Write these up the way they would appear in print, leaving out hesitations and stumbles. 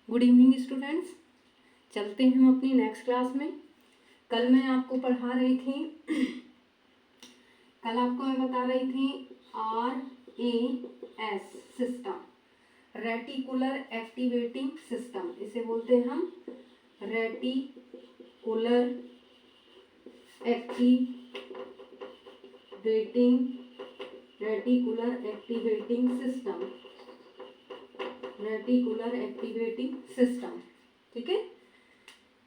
Good evening students. चलते हैं हम अपनी नेक्स्ट क्लास में। कल मैं आपको पढ़ा रही थी कल आपको मैं बता रही थी RAS system, reticular activating system. इसे बोलते हैं हम reticular activating system, reticular activating system. ठीक है,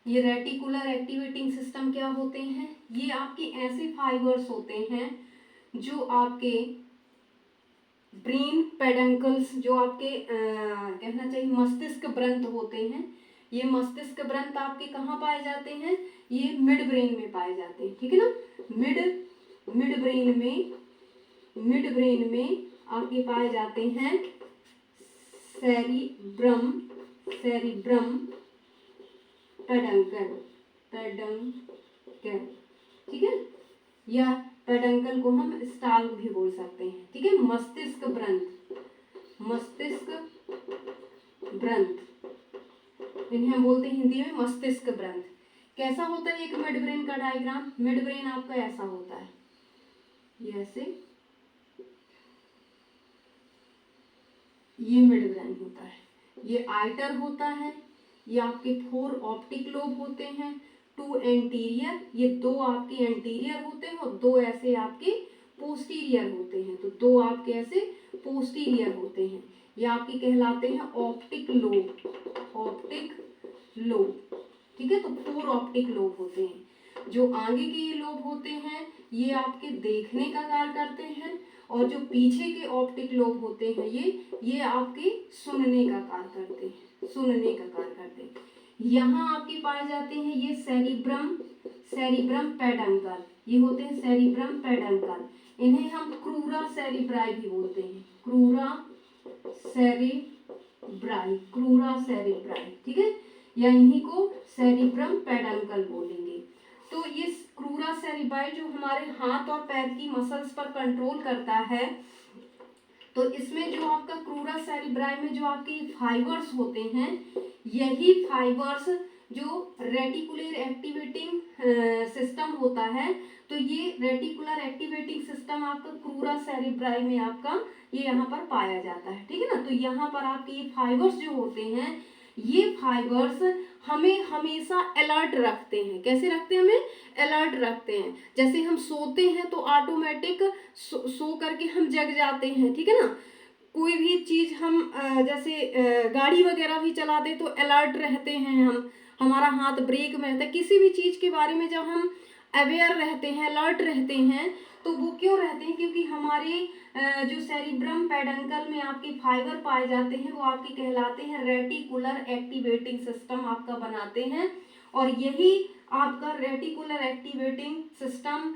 ये रेटिकुलर एक्टिवेटिंग सिस्टम क्या होते हैं? ये आपके ऐसे फाइबर्स होते हैं जो आपके ब्रेन पेडंकल्स, जो आपके कहना चाहिए मस्तिष्क ब्रंथ होते हैं। ये मस्तिष्क ब्रंथ आपके कहाँ पाए जाते हैं? ये मिड ब्रेन में पाए जाते हैं। ठीक है ना, मिड ब्रेन में आपके पाए जाते हैं सेरिब्रम पेडंकल। ठीक है, या पेडंकल को हम स्टाल भी बोल सकते हैं। ठीक है, मस्तिष्क ब्रंथ इन्हें हम बोलते हैं हिंदी में मस्तिष्क ब्रंथ। कैसा होता है एक मिड ब्रेन का डायग्राम? मिड ब्रेन आपका ऐसा होता है, ये ऐसे, ये मिड ब्रेन होता है। ये आइटर होता है, ये आपके 4 ऑप्टिक लोब होते हैं, 2 एंटीरियर, ये 2 आपके एंटीरियर होते हैं और 2 ऐसे आपके पोस्टीरियर होते हैं। तो 2 आपके ऐसे पोस्टीरियर होते हैं, ये आपके कहलाते हैं ऑप्टिक लोब। ठीक है, तो 4 ऑप्टिक लोब होते हैं। जो आगे के ये लोब होते हैं ये आपके देखने का कार्य करते हैं, और जो पीछे के ऑप्टिक लोब होते हैं ये आपके सुनने का कार्य करते हैं। यहाँ आपके पाए जाते हैं ये सेरिब्रम पेडंकल, ये होते हैं सेरिब्रम पेडंकल। इन्हें हम क्रूरा सेरिब्राई भी बोलते हैं, क्रूरा सेरिब्राई। ठीक है, या इन्हीं को सेरिब्रम पेडंकल बोलेंगे। तो ये क्रूरा सेरिब्राई जो हमारे हाथ और पैर की मसल्स पर कंट्रोल करता है, तो इसमें जो आपका क्रूरा सेरिब्राई में जो आपके फाइबर्स होते हैं, यही फाइबर्स जो रेटिकुलर एक्टिवेटिंग सिस्टम होता है, तो ये रेटिकुलर एक्टिवेटिंग सिस्टम आपका क्रूरा सेरिब्राई में आपका ये यहाँ पर पाया जाता है। ठीक है ना, तो यहाँ पर आपके ये फाइबर्स जो होते हैं, ये फाइबर्स हमें हमेशा अलर्ट रखते हैं। कैसे रखते हैं? हमें अलर्ट रखते हैं। जैसे हम सोते हैं तो ऑटोमेटिक सो करके हम जग जाते हैं। ठीक है ना, कोई भी चीज हम जैसे गाड़ी वगैरह भी चलाते तो अलर्ट रहते हैं, हमारा हाथ ब्रेक में रहता है। किसी भी चीज के बारे में जब हम अवेयर रहते हैं, अलर्ट रहते हैं, तो वो क्यों रहते हैं? क्योंकि हमारे जो सेरिब्रम पेडंकल में आपके फाइबर पाए जाते हैं वो आपके कहलाते हैं रेटिकुलर एक्टिवेटिंग सिस्टम आपका बनाते हैं। और यही आपका रेटिकुलर एक्टिवेटिंग सिस्टम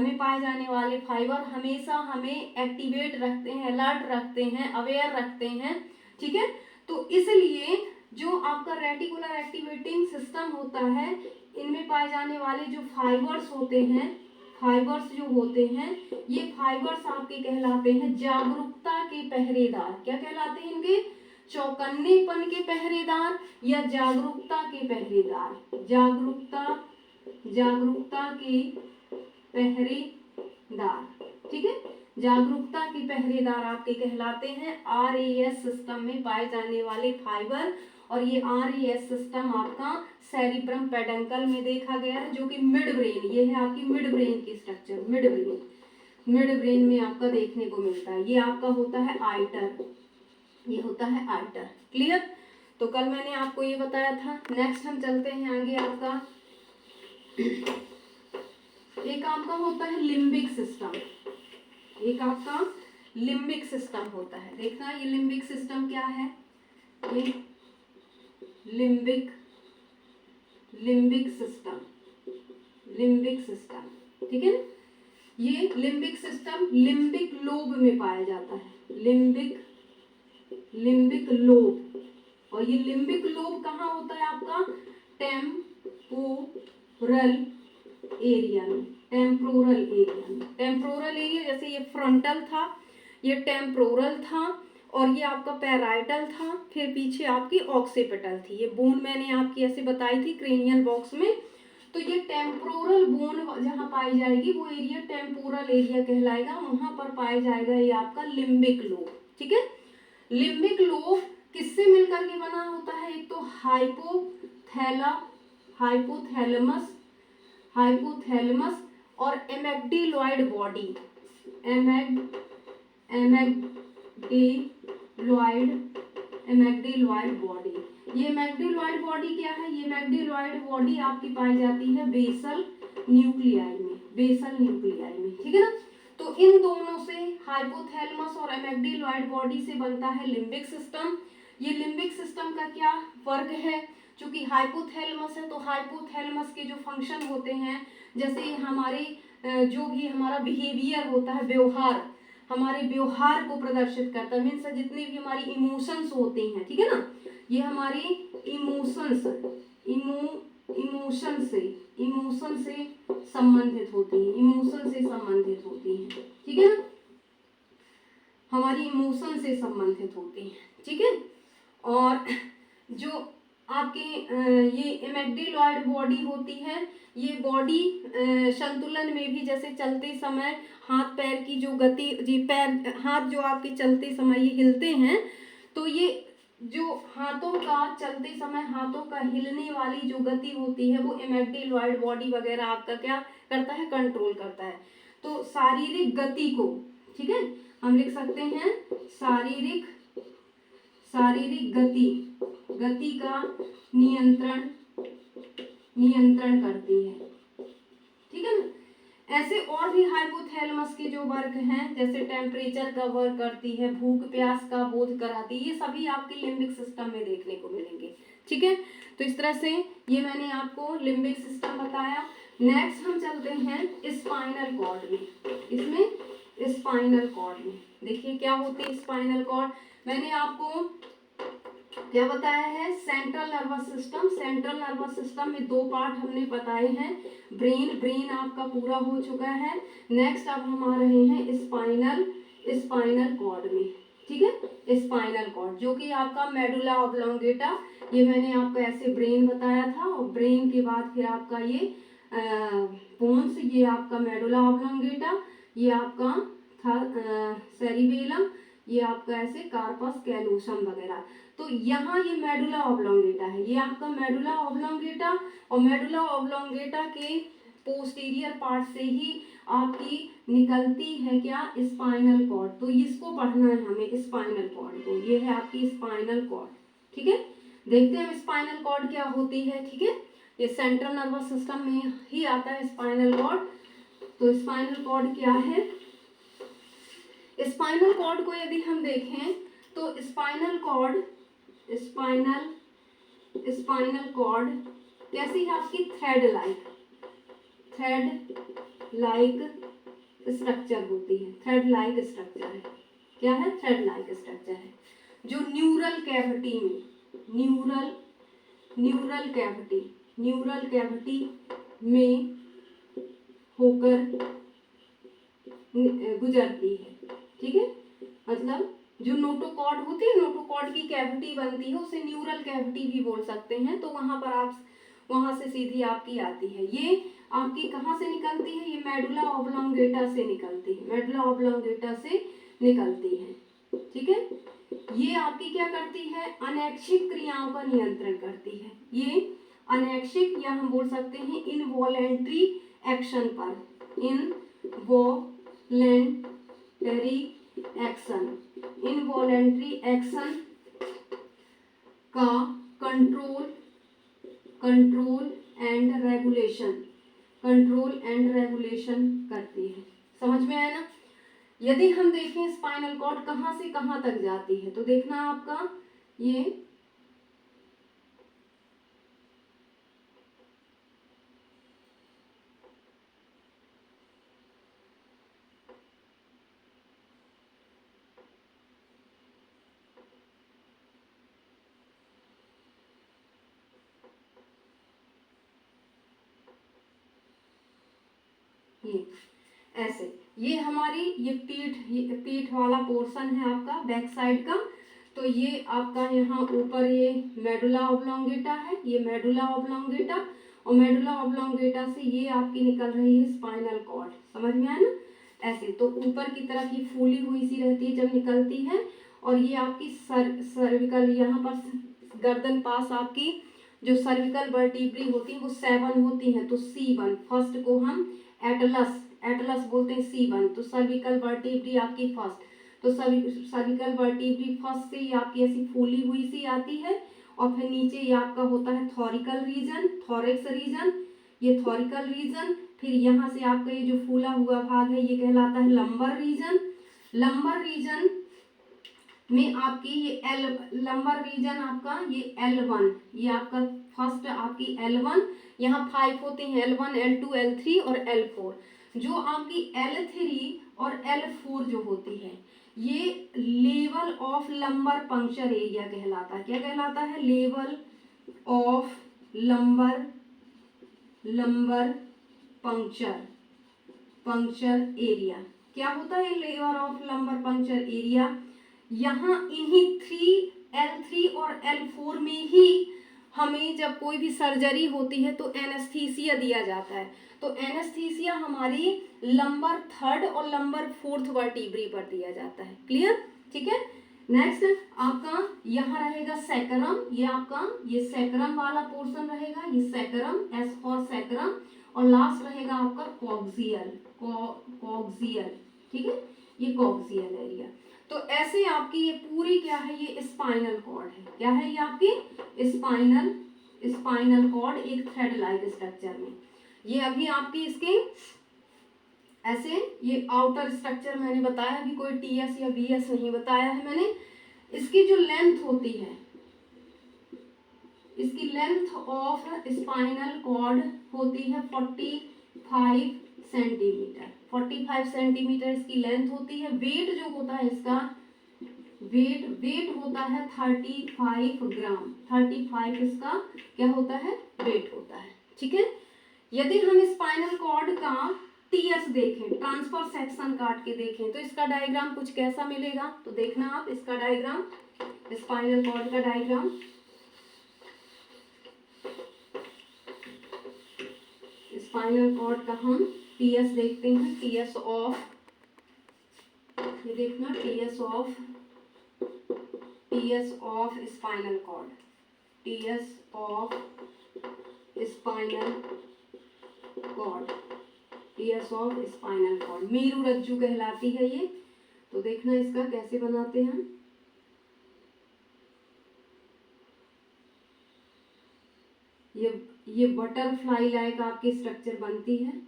में पाए जाने वाले फाइबर हमेशा हमें एक्टिवेट रखते हैं, अलर्ट रखते हैं, अवेयर रखते हैं। ठीक है, तो इसलिए जो आपका रेटिकुलर एक्टिवेटिंग सिस्टम होता है, इनमें पाए जाने वाले जो फाइबर्स होते हैं, ये फाइबर्स आपके कहलाते हैं जागरूकता के पहरेदार। क्या कहलाते हैं इनके? चौकन्नेपन के पहरेदार या जागरूकता के पहरेदार। जागरूकता के पहरेदार। ठीक है, जागरूकता के पहरेदार आपके कहलाते हैं RAS सिस्टम में पाए जाने वाले फाइबर। और ये RAS सिस्टम आपका सेरिब्रम पेडंकल में देखा गया है, जो कि मिड ब्रेन, ये है आपकी मिड ब्रेन की स्ट्रक्चर। मिड ब्रेन में आपका देखने को मिलता है। ये आपका होता है आइटर, ये होता है आइटर। क्लियर? तो कल मैंने आपको ये बताया था। नेक्स्ट हम चलते हैं आगे। आपका एक आपका होता है लिम्बिक सिस्टम, एक आपका लिम्बिक सिस्टम होता है। देखना ये लिम्बिक सिस्टम क्या है? ये लिम्बिक सिस्टम। ठीक है, ये लिम्बिक सिस्टम लिम्बिक लोब में पाया जाता है, लिम्बिक लोब। और ये लिम्बिक लोब कहाँ होता है आपका? टेम्पोरल एरिया में। टेम्पोरल एरिया जैसे ये फ्रंटल था, ये टेम्पोरल था, और ये आपका पैराइटल था, फिर पीछे आपकी ऑक्सीपिटल थी। ये बोन मैंने आपकी ऐसे बताई थी क्रेनियल बॉक्स में। तो ये टेम्पोरल बोन जहाँ पाई जाएगी वो एरिया टेम्पोरल एरिया कहलाएगा, वहां पर पाया जाएगा ये आपका लिम्बिक लोब। ठीक है, लिम्बिक लोब किससे मिलकर के बना होता है? एक तो हाइपोथैलेमस और एमेक्टिलॉइड बॉडी, एमेक्टिलॉइड बॉडी। ये एमेक्टिलॉइड बॉडी क्या है? ये एमेक्टिलॉइड बॉडी आपकी पाई जाती है बेसल न्यूक्लियाई में, ठीक है ना। तो इन दोनों से, हाइपोथैलेमस और एमेक्टिलॉइड बॉडी से बनता है लिम्बिक सिस्टम। ये लिम्बिक सिस्टम का क्या वर्ग है? चूंकि हाइपोथैलेमस है तो हाइपोथैलेमस के जो फंक्शन होते हैं, जैसे हमारे जो भी हमारा बिहेवियर होता है, व्यवहार, हमारे व्यवहार को प्रदर्शित करता है, मीन्स जितने भी हमारी इमोशंस होते हैं, ठीक है ना, ये हमारी इमोशन से संबंधित होती हैं, ठीक है ना, हमारी इमोशन से संबंधित होती हैं, ठीक है। और जो आपके ये एमेक्टिलॉइड बॉडी होती है, ये बॉडी संतुलन में भी, जैसे चलते समय हाथ पैर की जो गति, जी पैर हाथ जो आपके चलते समय ये हिलते हैं, तो ये जो हाथों का चलते समय हाथों का हिलने वाली जो गति होती है वो एमेक्टिलॉइड बॉडी वगैरह आपका क्या करता है? कंट्रोल करता है। तो शारीरिक गति को, ठीक है, हम लिख सकते हैं शारीरिक गति का नियंत्रण करती है, ठीक है ना। ऐसे और भी हाइपोथैलेमस के जो वर्ग हैं, जैसे टेम्परेचर का वर्क करती है, भूख प्यास का बोध कराती है, ये सभी आपके लिम्बिक सिस्टम में देखने को मिलेंगे, ठीक है। तो इस तरह से ये मैंने आपको लिम्बिक सिस्टम बताया। नेक्स्ट हम चलते हैं स्पाइनल कॉर्ड में। इसमें स्पाइनल कॉर्ड में देखिए क्या होती है स्पाइनल कॉर्ड। मैंने आपको क्या बताया है? सेंट्रल नर्वस सिस्टम में दो पार्ट हमने बताए हैं। ब्रेन आपका पूरा हो चुका है। नेक्स्ट अब हम आ रहे हैं स्पाइनल कॉर्ड में, ठीक है। स्पाइनल कॉर्ड जो कि आपका मेडुला ऑब्लोंगेटा, ये मैंने आपको ऐसे ब्रेन बताया था, और ब्रेन के बाद फिर आपका ये बोन्स, ये आपका मेडुला ऑब्लोंगेटा, ये आपका था सेरिबेलम, ये आपका ऐसे कार्पस कैलोसम वगैरह। तो यहाँ ये मेडुला ऑब्लोंगेटा है, ये आपका मेडुला ऑब्लोंगेटा, और मेडुला ऑब्लोंगेटा के पोस्टीरियर पार्ट से ही आपकी निकलती है क्या? Spinal cord. तो इसको पढ़ना है हमें, स्पाइनल कॉर्ड को। ये है आपकी स्पाइनल कॉर्ड, ठीक है। देखते हैं स्पाइनल कॉर्ड क्या होती है, ठीक है। ये सेंट्रल नर्वस सिस्टम में ही आता है स्पाइनल कॉर्ड। तो स्पाइनल कॉर्ड क्या है? स्पाइनल कॉर्ड को यदि हम देखें तो स्पाइनल कॉर्ड कैसी है आपकी? थ्रेड लाइक स्ट्रक्चर होती है, थ्रेड लाइक स्ट्रक्चर है। क्या है? थ्रेड लाइक स्ट्रक्चर है, जो न्यूरल कैविटी में होकर गुजरती है, ठीक है। मतलब जो नोटोकॉर्ड होती है, नोटोकॉर्ड की कैविटी बनती है, उसे न्यूरल कैविटी भी बोल सकते हैं। तो वहां पर आप, वहां से सीधी आपकी आती है। ये आपकी कहाँ से निकलती है? ये मेडुला ऑब्लोंगेटा से निकलती है, ठीक है। ये आपकी क्या करती है? अनैच्छिक क्रियाओं का नियंत्रण करती है। ये अनैच्छिक, या हम बोल सकते हैं इनवॉलेंट्री एक्शन पर, इनवॉलेंट्री एक्शन का कंट्रोल एंड रेगुलेशन करती है। समझ में आया ना? यदि हम देखें स्पाइनल कॉर्ड कहाँ से कहाँ तक जाती है, तो देखना आपका ये ऐसे ये हमारी ये पीठ वाला पोर्शन है आपका बैक साइड का। तो ये आपका यहाँ ऊपर ये मेडुला ऑब्लोंगेटा है, ये मेडुला ऑब्लोंगेटा, और मेडुला ऑब्लोंगेटा से ये आपकी निकल रही है स्पाइनल कॉर्ड। समझ में आया ना? ऐसे तो ऊपर की तरफ ये फूली हुई सी रहती है जब निकलती है, और ये आपकी सर्विकल यहाँ पर गर्दन पास आपकी जो सर्विकल वर्टिब्री होती है वो 7 होती हैं। तो C1 फर्स्ट को हम एटलस बोलते हैं, C1 तो सर्विकल वर्टिब्री आपकी फर्स्ट। तो सर्विकल वर्टिब्री फर्स्ट से ये आपकी ऐसी फूली हुई सी आती है, और फिर नीचे ये आपका होता है थोरिकल रीजन, थोरेक्स रीजन, ये थोरिकल रीजन। फिर यहाँ से आपका ये जो फूला हुआ भाग है ये कहलाता है लंबर रीजन। लंबर रीजन में आपकी ये लंबर रीजन आपका ये L1, ये आपका फर्स्ट आपकी L1, यहाँ 5 होते हैं, L1 L2 L3 और L4। जो आपकी L3 और L4 जो होती है ये level of lumbar puncture area कहलाता है। क्या कहलाता है? Level of lumbar puncture area. क्या होता है level of lumbar puncture area? यहाँ इन्हीं L3 और L4 में ही हमें जब कोई भी सर्जरी होती है तो एनेस्थीसिया दिया जाता है। तो एनेस्थीसिया हमारी लंबर 3rd और लंबर 4th वर्टिब्री पर दिया जाता है। क्लियर? ठीक है। नेक्स्ट आपका यहाँ रहेगा सैकरम, ये आपका ये सैकरम वाला पोर्शन रहेगा, ये सैकरम, S फॉर सैकरम, और लास्ट रहेगा आपका कॉक्सियल। ठीक है, ये कॉक्सियल एरिया। तो ऐसे आपकी ये पूरी क्या है, ये स्पाइनल कॉर्ड है। क्या है ये आपकी स्पाइनल कॉर्ड, एक थ्रेड लाइक स्ट्रक्चर में। ये अभी आपकी इसके ऐसे ये आउटर स्ट्रक्चर मैंने बताया, अभी कोई TS या BS नहीं बताया है मैंने। इसकी जो लेंथ होती है, इसकी लेंथ ऑफ स्पाइनल कॉर्ड होती है 45 सेंटीमीटर। 45 सेंटीमीटर इसकी लेंथ होती है। वेट जो होता है इसका वेट होता है 35 ग्राम। 35 इसका क्या होता है? वेट होता है। ठीक है। यदि हम स्पाइनल कॉर्ड का TS देखें, ट्रांसफर सेक्शन काट के देखें, तो इसका डायग्राम कुछ कैसा मिलेगा? तो देखना आप इसका डायग्राम, स्पाइनल कॉर्ड का डायग्राम। स्पाइनल कॉर्ड का हम TS देखते हैं। TS ऑफ, ये देखना, TS of spinal cord, TS of spinal cord, TS of spinal cord मेरु रज्जु कहलाती है ये। तो देखना इसका कैसे बनाते हैं। ये बटरफ्लाई लाइक आपकी स्ट्रक्चर बनती है।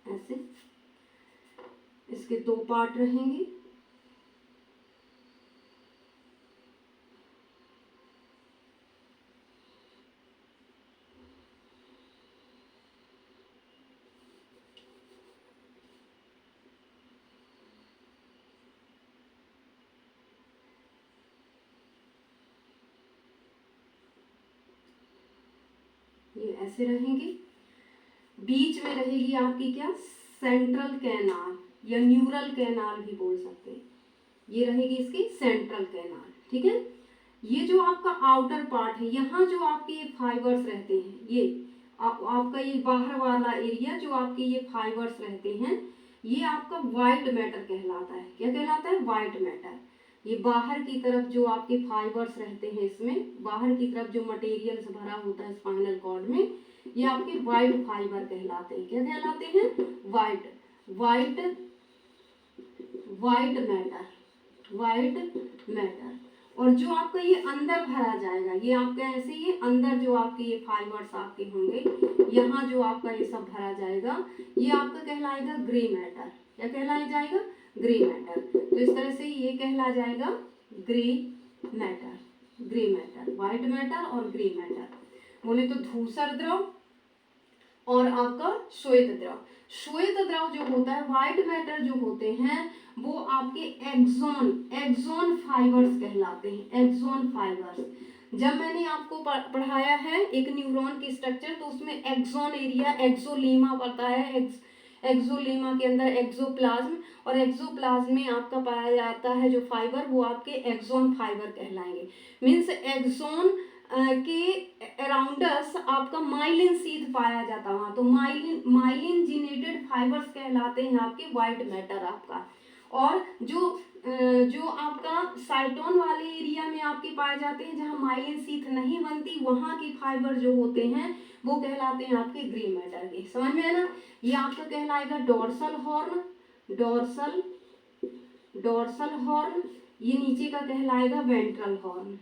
ऐसे इसके 2 पार्ट रहेंगे। ये ऐसे रहेंगे। बीच में रहेगी आपकी क्या, सेंट्रल कैनाल या न्यूरल कैनाल भी बोल सकते हैं। ये रहेगी इसकी सेंट्रल कैनाल। ठीक है। ये जो आपका आउटर पार्ट है, यहाँ जो आपके ये फाइबर्स रहते हैं, ये आपका ये बाहर वाला एरिया जो आपके ये फाइबर्स रहते हैं, ये आपका व्हाइट मैटर कहलाता है। क्या कहलाता है? White matter. ये बाहर की तरफ जो आपके फाइबर्स रहते हैं, इसमें बाहर की तरफ जो मटेरियल भरा होता है स्पाइनल कॉर्ड में, ये आपके व्हाइट फाइबर कहलाते हैं। क्या कहलाते हैं? White matter. और जो आपका ये अंदर भरा जाएगा, ये आपका ऐसे ये अंदर जो आपके ये फाइबर्स आपके होंगे, यहाँ जो आपका ये सब भरा जाएगा, ये आपका कहलाएगा ग्रे मैटर। क्या कहलाया जाएगा? Grey matter. तो इस तरह से ये कहला जाएगा ग्रे मैटर। व्हाइट मैटर और ग्रे मैटर। बोले तो धूसर द्रव और आपका श्वेत द्रव। श्वेत द्रव जो होता है, व्हाइट मैटर जो होते हैं, वो आपके एक्सोन फाइबर्स कहलाते हैं, एक्सोन फाइबर्स। जब मैंने आपको पढ़ाया है एक न्यूरॉन की स्ट्रक्चर, तो उसमें एक्सोन एरिया, एक्सोलीमा पड़ता है, एक्सोलीमा के अंदर एक्सोप्लाज्म, और एक्सोप्लाज्म में आपका पाया जाता है जो फाइबर, वो आपके एक्सोन फाइबर कहलाएंगे। मीन्स एक्सोन के अराउंडस आपका माइलिन शीथ पाया जाता है वहाँ, तो माइलिन जिनेटेड फाइबर्स कहलाते हैं आपके व्हाइट मैटर आपका। और जो आपका साइटोन वाले एरिया में आपके पाए जाते हैं, जहाँ माइलिन शीथ नहीं बनती, वहाँ के फाइबर जो होते हैं वो कहलाते हैं आपके ग्रे मैटर के। समझ में है ना? ये आपका कहलाएगा डोर्सल हॉर्न, डोर्सल हॉर्न। ये नीचे का कहलाएगा वेंट्रल हॉर्न,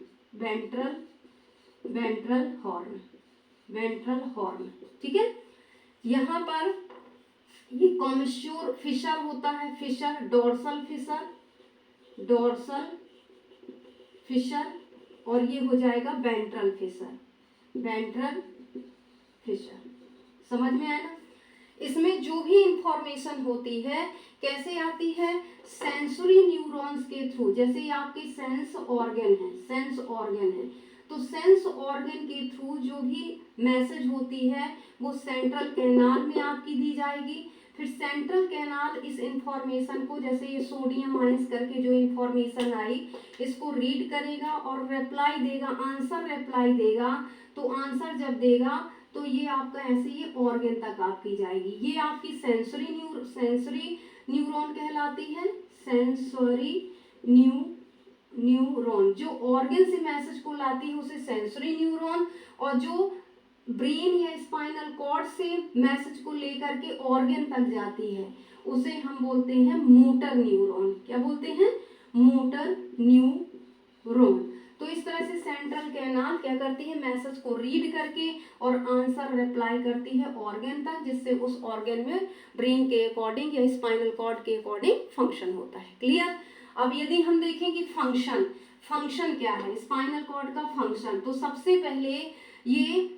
वेंट्रल हॉर्न। ठीक है, यहाँ पर ये कॉमिश्योर फिशर होता है, फिशर, डोर्सल फिशर, और ये हो जाएगा वेंट्रल फिशर। समझ में आया ना? इसमें जो भी इंफॉर्मेशन होती है कैसे आती है, सेंसरी न्यूरॉन्स के थ्रू। जैसे ये आपके सेंस ऑर्गन है, तो सेंस ऑर्गन के थ्रू जो भी मैसेज होती है वो सेंट्रल कैनाल में आपकी दी जाएगी। फिर सेंट्रल कैनाल इस इंफॉर्मेशन को, जैसे ये सोडियम आयंस करके जो इंफॉर्मेशन आई, इसको रीड करेगा और रिप्लाई देगा, आंसर रिप्लाई देगा। तो आंसर जब देगा तो ये आपका ऐसे ये ऑर्गन तक आपकी जाएगी। ये आपकी सेंसरी न्यूरॉन कहलाती है, सेंसरी न्यूरॉन। जो ऑर्गन से मैसेज को लाती है उसे सेंसरी न्यूरॉन, और जो ब्रेन या स्पाइनल कॉर्ड से मैसेज को लेकर के ऑर्गन तक जाती है उसे हम बोलते हैं मोटर न्यूरॉन। क्या बोलते हैं? Motor neuron. तो इस तरह से सेंट्रल कैनाल क्या करती है, मैसेज को रीड करके और आंसर रिप्लाई करती है ऑर्गन तक, जिससे उस ऑर्गन में ब्रेन के अकॉर्डिंग या स्पाइनल कॉर्ड के अकॉर्डिंग फंक्शन होता है। क्लियर? अब यदि हम देखें कि फंक्शन क्या है, स्पाइनल कॉर्ड का फंक्शन, तो सबसे पहले ये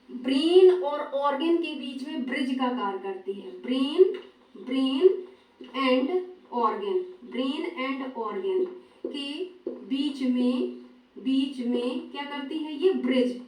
ब्रेन और ऑर्गन के बीच में ब्रिज का कार्य करती है। ब्रेन एंड ऑर्गन के बीच में क्या करती है, ये ब्रिज